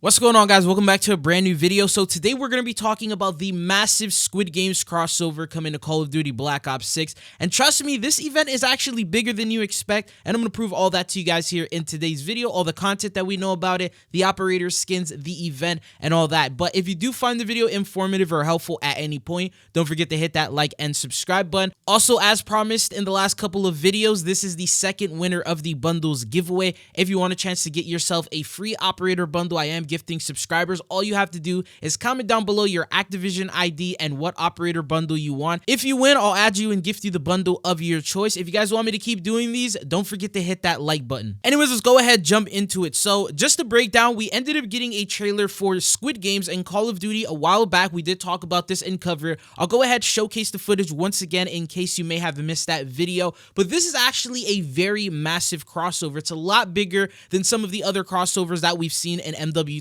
What's going on, guys? Welcome back to a brand new video. So today we're going to be talking about the massive Squid Games crossover coming to Call of Duty Black Ops 6. And trust me, this event is actually bigger than you expect. And I'm going to prove all that to you guys here in today's video. All the content that we know about it, the operator skins, the event, and all that. But if you do find the video informative or helpful at any point, don't forget to hit that like and subscribe button. Also, as promised in the last couple of videos, this is the second winner of the bundles giveaway. If you want a chance to get yourself a free operator bundle, I am gifting subscribers. All you have to do is comment down below your Activision ID and what operator bundle you want. If you win, I'll add you and gift you the bundle of your choice. If you guys want me to keep doing these, don't forget to hit that like button. Anyways, let's go ahead, jump into it. So just to break down, we ended up getting a trailer for Squid Games and Call of Duty a while back. We did talk about this and cover it. I'll go ahead, showcase the footage once again in case you may have missed that video. But this is actually a very massive crossover. It's a lot bigger than some of the other crossovers that we've seen in MW3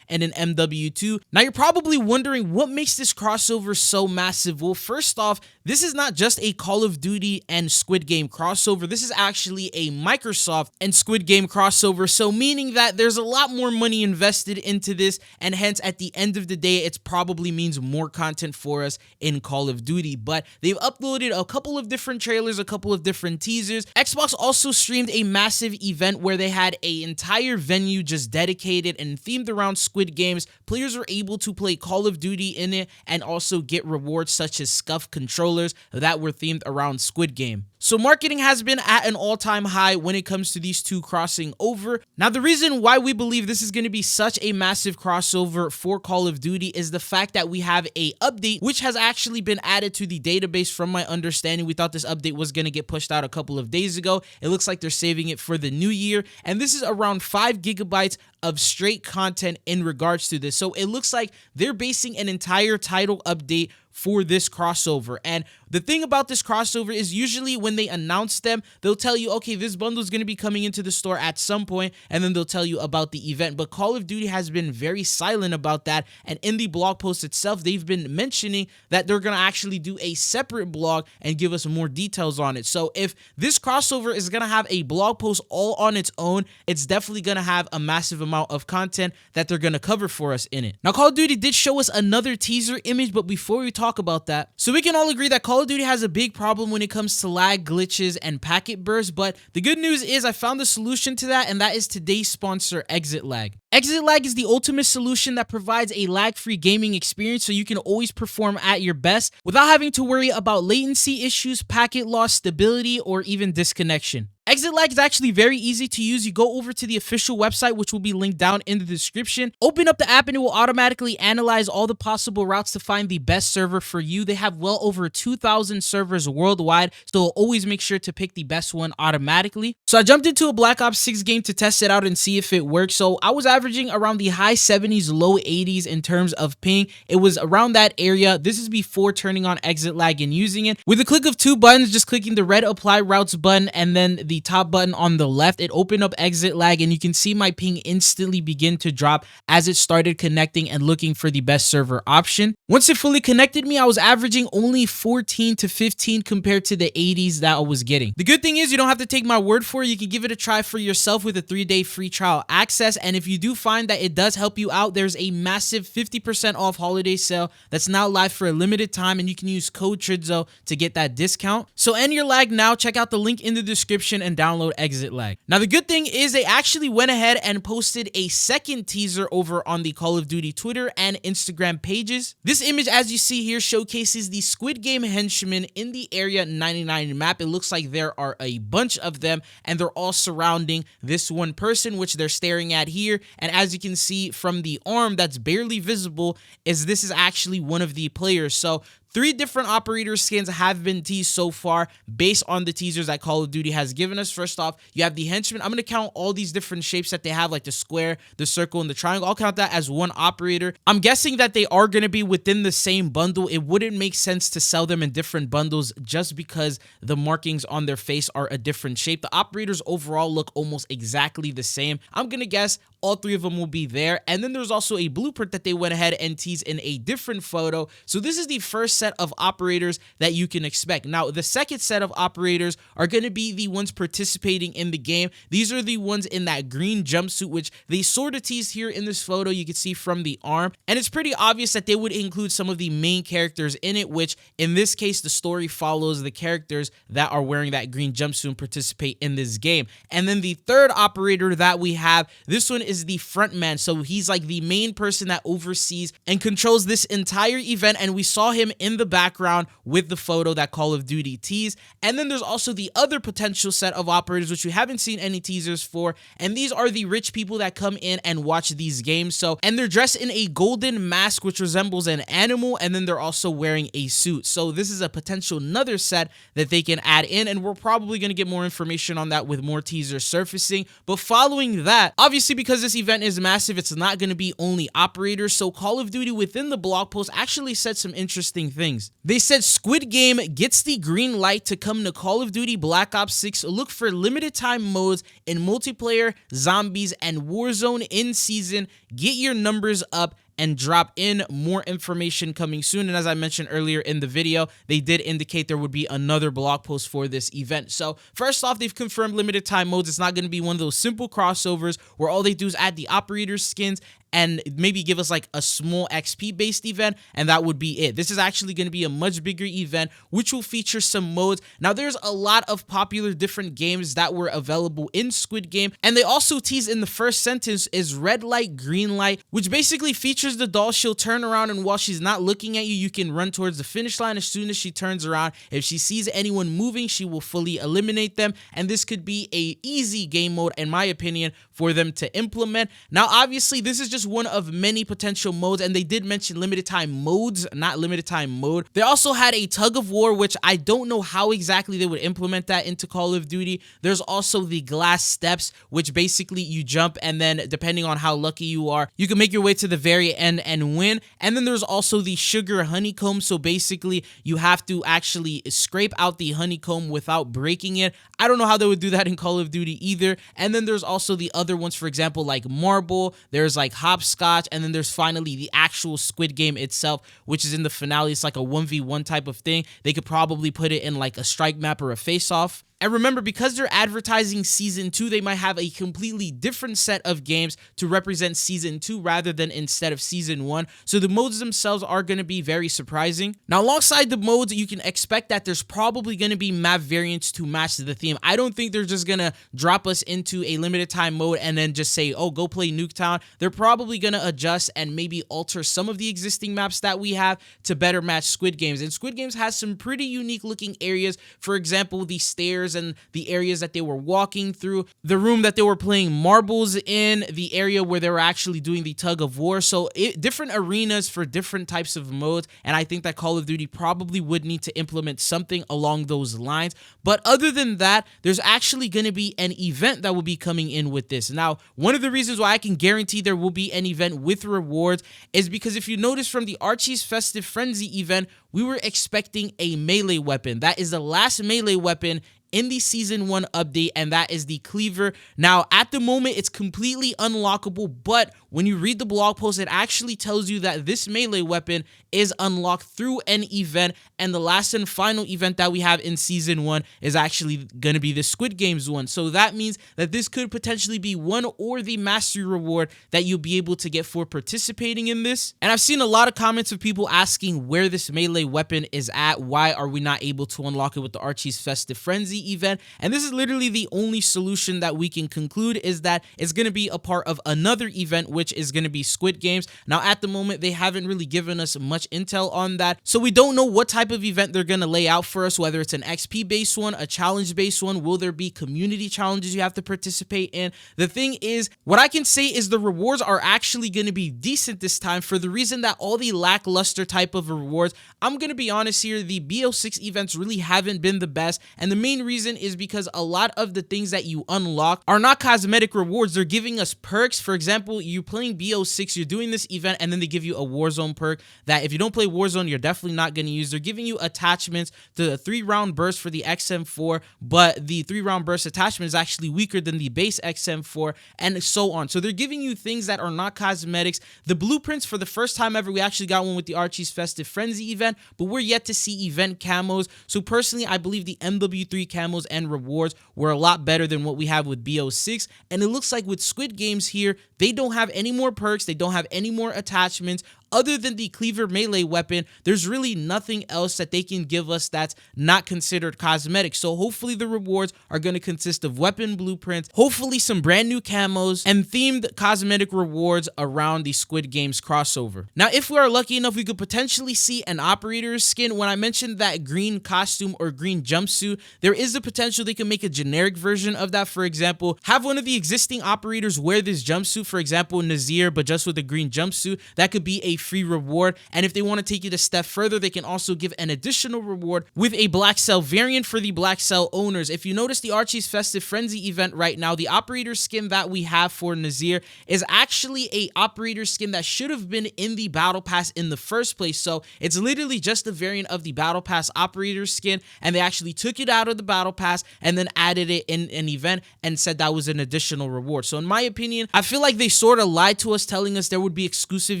and in MW2. Now you're probably wondering what makes this crossover so massive. Well, first off, this is not just a Call of Duty and Squid Game crossover. This is actually a Microsoft and Squid Game crossover. So meaning that there's a lot more money invested into this, and hence at the end of the day, it probably means more content for us in Call of Duty. But they've uploaded a couple of different trailers, a couple of different teasers. Xbox also streamed a massive event where they had an entire venue just dedicated and themed around Squid Games. Players were able to play Call of Duty in it and also get rewards such as scuff controllers that were themed around Squid Game. So marketing has been at an all-time high when it comes to these two crossing over. Now, the reason why we believe this is going to be such a massive crossover for Call of Duty is the fact that we have a update which has actually been added to the database. From my understanding, we thought this update was going to get pushed out a couple of days ago. It looks like they're saving it for the new year, and this is around 5 gigabytes of straight content in regards to this. So it looks like they're basing an entire title update for this crossover. And the thing about this crossover is usually when they announce them, they'll tell you, okay, this bundle is going to be coming into the store at some point, and then they'll tell you about the event. But Call of Duty has been very silent about that, and in the blog post itself, they've been mentioning that they're going to actually do a separate blog and give us more details on it. So if this crossover is going to have a blog post all on its own, it's definitely going to have a massive amount of content that they're going to cover for us in it. Now, Call of Duty did show us another teaser image, but before we talk about that, so we can all agree that Call of Duty has a big problem when it comes to lag, glitches, and packet bursts. But the good news is I found the solution to that, and that is today's sponsor, ExitLag. ExitLag is the ultimate solution that provides a lag-free gaming experience so you can always perform at your best without having to worry about latency issues, packet loss, stability, or even disconnection. ExitLag is actually very easy to use. You go over to the official website, which will be linked down in the description. Open up the app and it will automatically analyze all the possible routes to find the best server for you. They have well over 2,000 servers worldwide, so it'll always make sure to pick the best one automatically. So I jumped into a Black Ops 6 game to test it out and see if it works. So I was averaging around the high 70s, low 80s in terms of ping. It was around that area. This is before turning on ExitLag and using it. With a click of 2 buttons, just clicking the red apply routes button and then the top button on the left, it opened up ExitLag, and you can see my ping instantly begin to drop as it started connecting and looking for the best server option. Once it fully connected me, I was averaging only 14 to 15 compared to the 80s that I was getting. The good thing is you don't have to take my word for it. You can give it a try for yourself with a 3-day free trial access, and if you do find that it does help you out, there's a massive 50% off holiday sale that's now live for a limited time, and you can use code TRIDZO to get that discount. So end your lag now. Check out the link in the description and download ExitLag. Now, the good thing is they actually went ahead and posted a second teaser over on the Call of Duty Twitter and Instagram pages. This image, as you see here, showcases the Squid Game henchmen in the Area 99 map. It looks like there are a bunch of them, and they're all surrounding this one person, which they're staring at here. And as you can see from the arm that's barely visible, this is actually one of the players. So 3 different operator skins have been teased so far based on the teasers that Call of Duty has given us. First off, you have the henchmen. I'm going to count all these different shapes that they have, like the square, the circle, and the triangle. I'll count that as one operator. I'm guessing that they are going to be within the same bundle. It wouldn't make sense to sell them in different bundles just because the markings on their face are a different shape. The operators overall look almost exactly the same. I'm going to guess all three of them will be there. And then there's also a blueprint that they went ahead and teased in a different photo. So this is the first set of operators that you can expect. Now, the second set of operators are going to be the ones participating in the game. These are the ones in that green jumpsuit, which they sort of teased here in this photo. You can see from the arm, and it's pretty obvious that they would include some of the main characters in it, which in this case, the story follows the characters that are wearing that green jumpsuit and participate in this game. And then the third operator that we have, this one is the front man. So he's like the main person that oversees and controls this entire event, and we saw him in the background with the photo that Call of Duty teased. And then there's also the other potential set of operators, which we haven't seen any teasers for, and these are the rich people that come in and watch these games. So, and they're dressed in a golden mask which resembles an animal, and then they're also wearing a suit. So this is a potential another set that they can add in, and we're probably going to get more information on that with more teasers surfacing. But following that, obviously because this event is massive, it's not going to be only operators. So Call of Duty within the blog post actually said some interesting things. They said Squid Game gets the green light to come to Call of Duty Black Ops 6. Look for limited time modes in multiplayer, zombies, and Warzone in season. Get your numbers up and drop in. More information coming soon. And as I mentioned earlier in the video, they did indicate there would be another blog post for this event. So first off, they've confirmed limited time modes. It's not going to be one of those simple crossovers where all they do is add the operator skins and maybe give us like a small XP based event, and that would be it. This is actually going to be a much bigger event, which will feature some modes. Now, there's a lot of popular different games that were available in Squid Game, and they also tease in the first sentence is red light, green light, which basically features the doll. She'll turn around, and while she's not looking at you, you can run towards the finish line as soon as she turns around. If she sees anyone moving, she will fully eliminate them, and this could be a easy game mode, in my opinion, for them to implement. Now, obviously, this is just one of many potential modes, and they did mention limited time modes, not limited time mode. They also had a tug of war, which I don't know how exactly they would implement that into Call of Duty. There's also the glass steps, which basically you jump, and then depending on how lucky you are, you can make your way to the very end and win. And then there's also the sugar honeycomb, so basically you have to actually scrape out the honeycomb without breaking it. I don't know how they would do that in Call of Duty either. And then there's also the other ones, for example, like marble, there's like hopscotch, and then there's finally the actual Squid Game itself, which is in the finale. It's like a 1v1 type of thing. They could probably put it in like a strike map or a face-off. And remember, because they're advertising Season 2, they might have a completely different set of games to represent Season 2 rather than instead of Season 1. So the modes themselves are going to be very surprising. Now, alongside the modes, you can expect that there's probably going to be map variants to match the theme. I don't think they're just going to drop us into a limited time mode and then just say, oh, go play Nuketown. They're probably going to adjust and maybe alter some of the existing maps that we have to better match Squid Games. And Squid Games has some pretty unique looking areas. For example, the stairs and the areas that they were walking through, the room that they were playing marbles in, the area where they were actually doing the tug of war. So different arenas for different types of modes, and I think that Call of Duty probably would need to implement something along those lines. But other than that, there's actually going to be an event that will be coming in with this. Now, one of the reasons why I can guarantee there will be an event with rewards is because if you notice from the Archie's Festive Frenzy event, we were expecting a melee weapon. That is the last melee weapon in the Season 1 update, and that is the cleaver. Now, at the moment, it's completely unlockable, but when you read the blog post, it actually tells you that this melee weapon is unlocked through an event, and the last and final event that we have in Season 1 is actually going to be the Squid Games one. So that means that this could potentially be one or the mastery reward that you'll be able to get for participating in this. And I've seen a lot of comments of people asking where this melee weapon is at. Why are we not able to unlock it with the Archie's Festive Frenzy event? And this is literally the only solution that we can conclude, is that it's going to be a part of another event, which is going to be Squid Games. Now, at the moment, they haven't really given us much intel on that, so we don't know what type of event they're going to lay out for us, whether it's an XP based one, a challenge based one. Will there be community challenges you have to participate in? The thing is, what I can say is the rewards are actually going to be decent this time, for the reason that all the lackluster type of rewards, I'm going to be honest here, the BO6 events really haven't been the best, and the main reason is because a lot of the things that you unlock are not cosmetic rewards. They're giving us perks. For example, you playing BO6, you're doing this event, and then they give you a Warzone perk that if you don't play Warzone, you're definitely not going to use. They're giving you attachments to the 3-round burst for the XM4, but the 3-round burst attachment is actually weaker than the base XM4, and so on. So they're giving you things that are not cosmetics. The blueprints, for the first time ever, we actually got one with the Archie's Festive Frenzy event, but we're yet to see event camos. So personally, I believe the MW3 camos and rewards were a lot better than what we have with BO6, and it looks like with Squid Games here, they don't have any more perks, they don't have any more attachments. Other than the cleaver melee weapon, there's really nothing else that they can give us that's not considered cosmetic. So hopefully the rewards are going to consist of weapon blueprints, hopefully some brand new camos, and themed cosmetic rewards around the Squid Games crossover. Now, if we are lucky enough, we could potentially see an operator's skin. When I mentioned that green costume or green jumpsuit, there is the potential they can make a generic version of that. For example, have one of the existing operators wear this jumpsuit, for example, Nazir, but just with a green jumpsuit. That could be a free reward. And if they want to take it a step further, they can also give an additional reward with a Black Cell variant for the Black Cell owners. If you notice the Archie's Festive Frenzy event right now, the operator skin that we have for Nazir is actually a operator skin that should have been in the battle pass in the first place. So it's literally just a variant of the battle pass operator skin, and they actually took it out of the battle pass and then added it in an event and said that was an additional reward. So in my opinion, I feel like they sort of lied to us, telling us there would be exclusive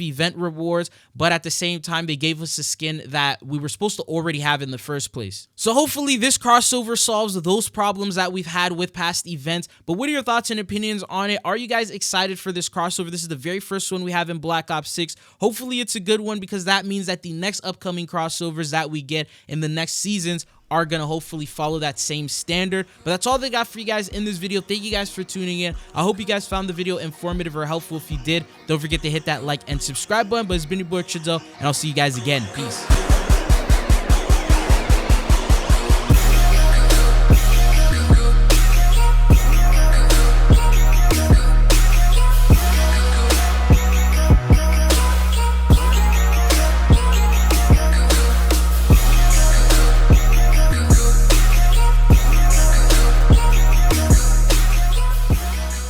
event rewards, but at the same time, they gave us a skin that we were supposed to already have in the first place. So hopefully this crossover solves those problems that we've had with past events. But what are your thoughts and opinions on it? Are you guys excited for this crossover? This is the very first one we have in Black Ops 6. Hopefully it's a good one, because that means that the next upcoming crossovers that we get in the next seasons are gonna hopefully follow that same standard. But that's all they got for you guys in this video. Thank you guys for tuning in. I hope you guys found the video informative or helpful. If you did, don't forget to hit that like and subscribe button. But it's been your boy Chidzo, and I'll see you guys again. Peace.